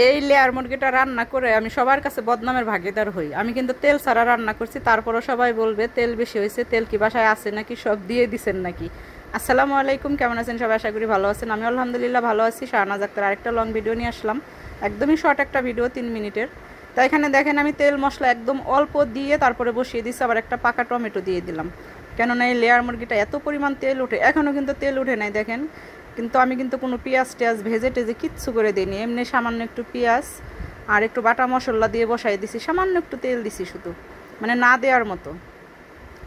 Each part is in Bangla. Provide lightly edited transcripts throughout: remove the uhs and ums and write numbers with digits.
এই লেয়ার মুরগিটা রান্না করে আমি সবার কাছে বদনামের ভাগীদার হই। আমি কিন্তু তেল ছাড়া রান্না করছি, তারপরও সবাই বলবে তেল বেশি হয়েছে, তেল কি বাসায় আছে নাকি, সব দিয়ে দিছেন নাকি। আসসালামু আলাইকুম, কেমন আছেন সবাই? আশা করি ভালো আছেন। আমি আলহামদুলিল্লাহ ভালো আছি। শাহনাজ আক্তার আরেকটা লং ভিডিও নিয়ে আসলাম, একদমই শর্ট একটা ভিডিও, 3 মিনিটের। তো এখানে দেখেন আমি তেল মশলা একদম অল্প দিয়ে তারপরে বসিয়ে দিচ্ছি, আবার একটা পাকা টমেটো দিয়ে দিলাম, কেননা এই লেয়ার মুরগিটা এত পরিমাণ তেল উঠে। এখনও কিন্তু তেল উঠে নাই দেখেন, কিন্তু আমি কিন্তু কোনো পেঁয়াজ টেয়াজ ভেজে টেজে কিচ্ছু করে দিইনি, এমনি সামান্য একটু পেঁয়াজ আর একটু বাটা মশলা দিয়ে বসাই দিছি, সামান্য একটু তেল দিছি শুধু, মানে না দেওয়ার মতো।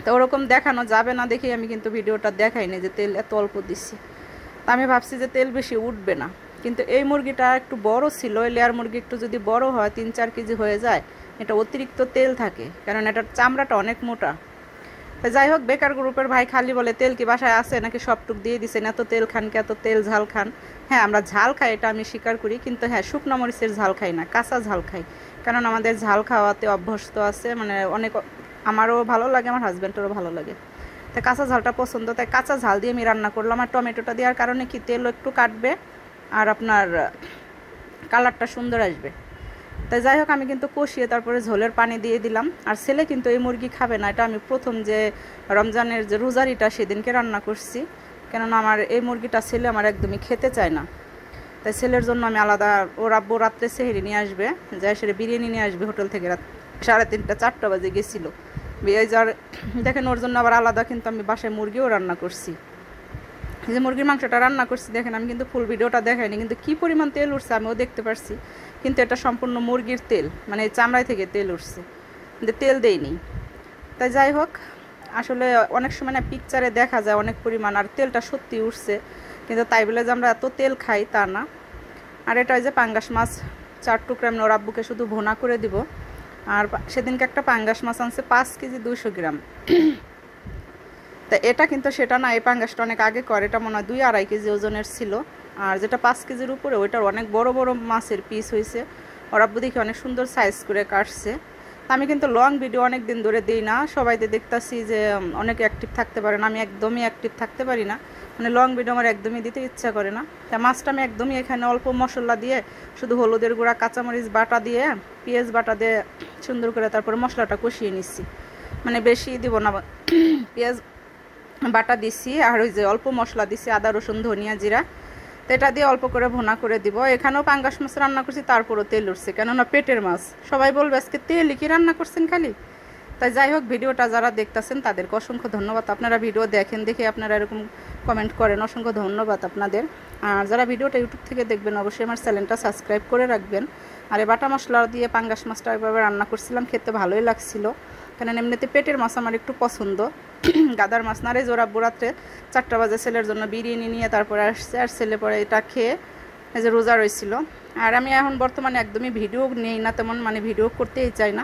তো ওরকম দেখানো যাবে না দেখি আমি কিন্তু ভিডিওটা দেখাইনি যে তেল এত অল্প দিচ্ছি। তা আমি ভাবছি যে তেল বেশি উঠবে না, কিন্তু এই মুরগিটা একটু বড় ছিল। এই লেয়ার মুরগি একটু যদি বড় হয়, 3-4 কেজি হয়ে যায়, এটা অতিরিক্ত তেল থাকে, কারণ এটার চামড়াটা অনেক মোটা। তো যাই হোক, বেকার গ্রুপের ভাই খালি বলে তেল কি বাসায় আছে নাকি, সবটুক দিয়ে দিছেন, এত তেল খান কি, এত তেল ঝাল খান। হ্যাঁ, আমরা ঝাল খাই, এটা আমি স্বীকার করি, কিন্তু হ্যাঁ, শুকনো মরিচের ঝাল খাই না, কাঁচা ঝাল খাই, কারণ আমাদের ঝাল খাওয়াতে অভ্যস্ত আছে, মানে অনেক, আমারও ভালো লাগে, আমার হাজব্যান্ডেরও ভালো লাগে। তাই কাঁচা ঝালটা পছন্দ, তাই কাঁচা ঝাল দিয়ে আমি রান্না করলাম। আর টমেটোটা দেওয়ার কারণে কি, তেলও একটু কাটবে আর আপনার কালারটা সুন্দর আসবে। তাই যাই হোক, আমি কিন্তু কষিয়ে তারপরে ঝোলের পানি দিয়ে দিলাম। আর ছেলে কিন্তু এই মুরগি খাবে না, এটা আমি প্রথম যে রমজানের যে রোজারিটা সেদিনকে রান্না করছি, কেননা আমার এই মুরগিটা ছেলে আমার একদমই খেতে চায় না। তাই ছেলের জন্য আমি আলাদা, ওর আব্বু রাত্রে সেহরি নিয়ে আসবে, যাই সেটা বিরিয়ানি নিয়ে আসবে হোটেল থেকে, রাত 3:30-4টা বাজে গেছিলো বিয়ে যার। দেখেন, ওর জন্য আবার আলাদা কিন্তু আমি বাসায় মুরগিও রান্না করছি। যে মুরগির মাংসটা রান্না করছি দেখেন, আমি কিন্তু ফুল ভিডিওটা দেখাইনি, কিন্তু কী পরিমাণ তেল উঠছে আমিও দেখতে পারছি, কিন্তু এটা সম্পূর্ণ মুরগির তেল, মানে চামড়ায় থেকে তেল উঠছে, কিন্তু তেল দেইনি। তাই যাই হোক, আসলে অনেক সময় না পিকচারে দেখা যায় অনেক পরিমাণ, আর তেলটা সত্যি উঠছে, কিন্তু তাই বলে যে আমরা এত তেল খাই তা না। আর এটা যে পাঙ্গাস মাছ 4 টুকরা আমি ওর আব্বুকে শুধু ভোনা করে দিব। আর সেদিনকে একটা পাঙ্গাস মাছ আনছে 5 কেজি 200 গ্রাম। তা এটা কিন্তু সেটা না, এই পাঙ্গাসটা অনেক আগে করে, এটা মনে হয় 2-2.5 কেজি ওজনের ছিল। আর যেটা 5 কেজির উপরে, ওইটার অনেক বড় বড় মাছের পিস হয়েছে। ওর আব্বু দেখি অনেক সুন্দর সাইজ করে কাটছে। আমি কিন্তু লং ভিডিও অনেক দিন ধরে দিই না, সবাইতে দেখতাছি যে অনেক অ্যাক্টিভ থাকতে পারে না, আমি একদমই অ্যাক্টিভ থাকতে পারি না, মানে লং ভিডিও আমার একদমই দিতে ইচ্ছা করে না। তা মাছটা আমি একদমই এখানে অল্প মশলা দিয়ে, শুধু হলুদের গুঁড়া, কাঁচামরিচ বাটা দিয়ে, পেঁয়াজ বাটা দিয়ে সুন্দর করে তারপরে মশলাটা কষিয়ে নিচ্ছি, মানে বেশি দিব না, পেঁয়াজ বাটা দিছি আর ওই যে অল্প মশলা দিছি, আদা রসুন ধনিয়া জিরা, তো এটা দিয়ে অল্প করে ভোনা করে দিব। এখানেও পাঙ্গাস মাছ রান্না করছি, তারপরও তেল উঠছে, কেননা পেটের মাছ, সবাই বলবে আজকে তেল কি রান্না করছেন খালি। তাই যাই হোক, ভিডিওটা যারা দেখতেছেন তাদেরকে অসংখ্য ধন্যবাদ, আপনারা ভিডিও দেখেন দেখে আপনারা এরকম কমেন্ট করেন, অসংখ্য ধন্যবাদ আপনাদের। আর যারা ভিডিওটা ইউটিউব থেকে দেখবেন অবশ্যই আমার চ্যানেলটা সাবস্ক্রাইব করে রাখবেন। আর এই বাটা মশলা দিয়ে পাঙ্গাস মাছটা এভাবে রান্না করছিলাম, খেতে ভালোই লাগছিল, কারণ এমনিতে পেটের মাছ আমার একটু পছন্দ, গাদার মাছ না। রে জোর আব্বু রাত্রে 4টা বাজে ছেলের জন্য বিরিয়ানি নিয়ে তারপরে আসছে, আর ছেলে পরে এটা খেয়ে এই যে রোজা রয়েছিল। আর আমি এখন বর্তমানে একদমই ভিডিও নেই না তেমন, মানে ভিডিও করতেই চাই না,